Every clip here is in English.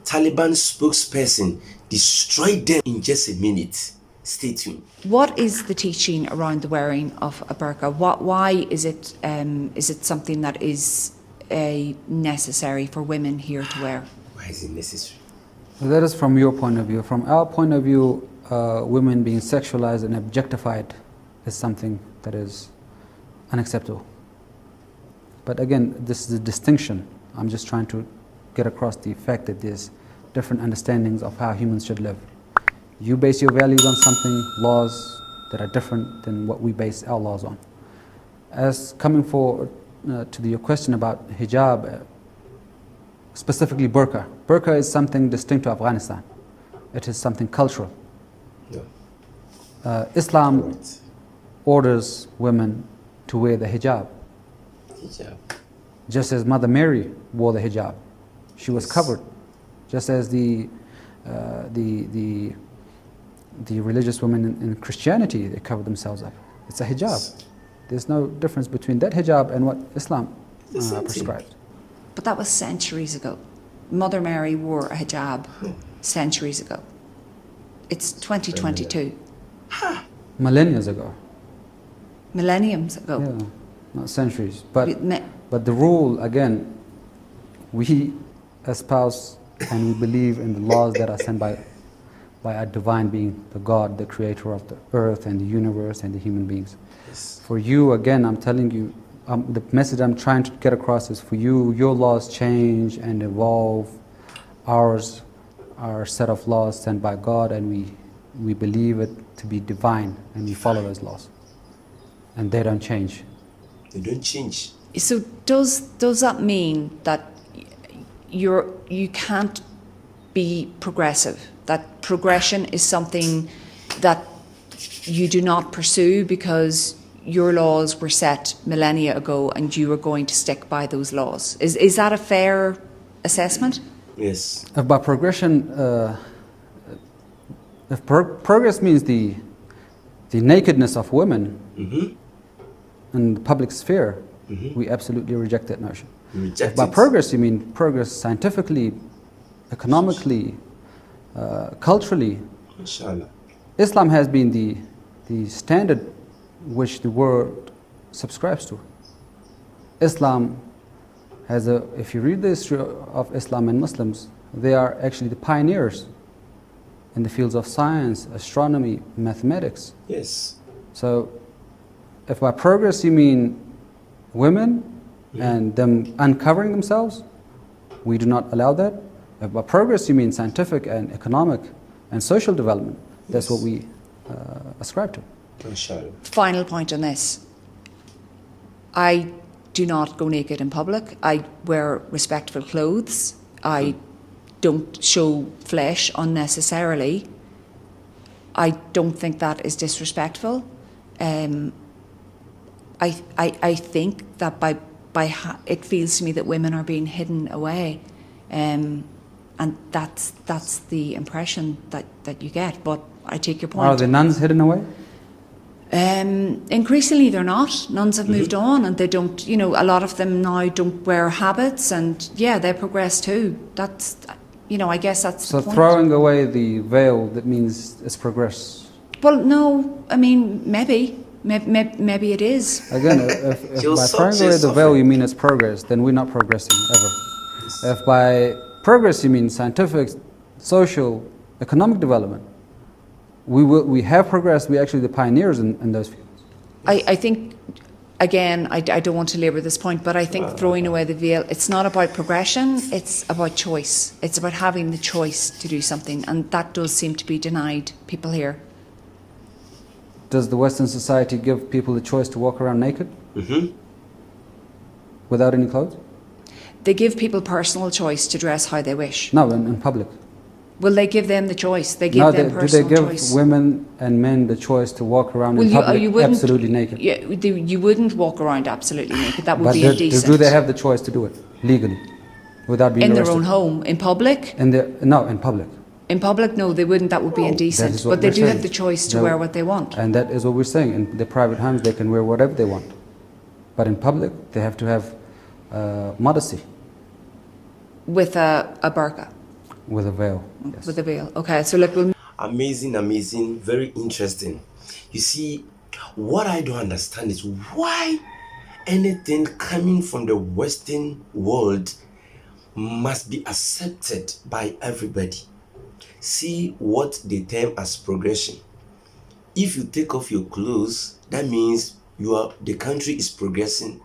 Taliban spokesperson destroyed them in just a minute. Stay tuned. What is the teaching around the wearing of a burqa? Why is it something that is necessary for women here to wear? Why is it necessary? That is from your point of view. From our point of view, women being sexualized and objectified is something that is unacceptable. But again, this is a distinction. I'm just trying to get across the fact that there's different understandings of how humans should live. You base your values on something, laws that are different than what we base our laws on. As coming forward to your question about hijab, specifically burqa. Burqa is something distinct to Afghanistan. It is something cultural. Yeah. Islam orders women to wear the hijab. Hijab. Just as Mother Mary wore the hijab. She was covered. Just as the religious women in Christianity, they cover themselves up. It's a hijab. There's no difference between that hijab and what Islam prescribes. But that was centuries ago. Mother Mary wore a hijab centuries ago. It's 2022. Millennia ago. Millenniums ago. Yeah, not centuries. But the rule, again, we espouse and we believe in the laws that are sent by a divine being, the God, the creator of the earth and the universe and the human beings. Yes. For you, again, I'm telling you, the message I'm trying to get across is for you, your laws change and evolve. Ours are a set of laws sent by God, and we believe it to be divine, and we follow those laws. And they don't change. They don't change. So does that mean that you can't be progressive? That progression is something that you do not pursue because your laws were set millennia ago and you are going to stick by those laws. Is that a fair assessment? Yes. By progression, if progress means the nakedness of women in the public sphere, we absolutely reject that notion. If by progress you mean progress scientifically, economically, culturally, Inshallah. Islam has been the standard which the world subscribes to. Islam has if you read the history of Islam and Muslims, they are actually the pioneers in the fields of science, astronomy, mathematics. Yes. So if by progress you mean women and them uncovering themselves, we do not allow that. If by progress you mean scientific and economic and social development, that's what we ascribe to. Inshallah. Final point on this. I do not go naked in public. I wear respectful clothes. I don't show flesh unnecessarily. I don't think that is disrespectful. I think that it feels to me that women are being hidden away, and that's the impression that you get. But I take your point. Are the nuns hidden away? Increasingly they're not. Nuns have moved on and they don't, a lot of them now don't wear habits, and yeah, they progress too. That's, I guess that's the point. So throwing away the veil, that means it's progress? Well, no, I mean, maybe it is. Again, if by throwing away the veil you mean it's progress, then we're not progressing ever. If by progress you mean scientific, social, economic development, we have progressed. We're actually the pioneers in those fields. I think, again, I don't want to labour this point, but I think throwing away the veil, it's not about progression, it's about choice. It's about having the choice to do something, and that does seem to be denied people here. Does the Western society give people the choice to walk around naked? Without any clothes? They give people personal choice to dress how they wish. No, in public. Well, they give them the choice. They give them personal choice. Do they give women and men the choice to walk around in public absolutely naked? Yeah, you wouldn't walk around absolutely naked. That would be indecent. Do they have the choice to do it legally, without being arrested? In their own home, in public? No, in public. In public, no, they wouldn't. That would be indecent. But they do have the choice to wear what they want. And that is what we're saying. In their private homes, they can wear whatever they want. But in public, they have to have modesty. With a burqa. With a veil. Yes. With a veil. Okay, so look, we'll Amazing, very interesting. You see, what I don't understand is why anything coming from the Western world must be accepted by everybody. See what they term as progression. If you take off your clothes, that means the country is progressing.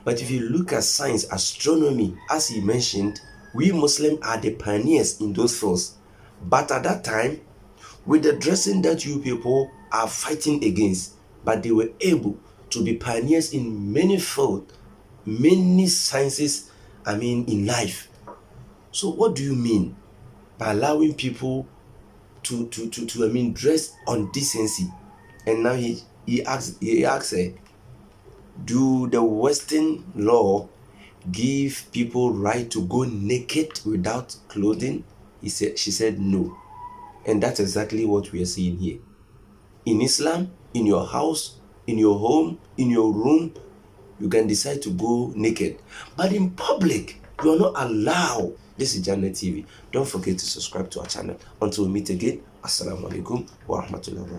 But if you look at science, astronomy, as he mentioned, we Muslims are the pioneers in those fields. But at that time, with the dressing that you people are fighting against, but they were able to be pioneers in many fields, many sciences, in life. So what do you mean by allowing people to dress on decency? And now he asks, do the Western law give people right to go naked without clothing? She said no. And that's exactly what we are seeing here. In Islam, in your house, in your home, in your room, you can decide to go naked. But in public, you are not allowed. This is Jannah TV. Don't forget to subscribe to our channel. Until we meet again, Assalamu alaikum wa rahmatullahi wa barakatuh.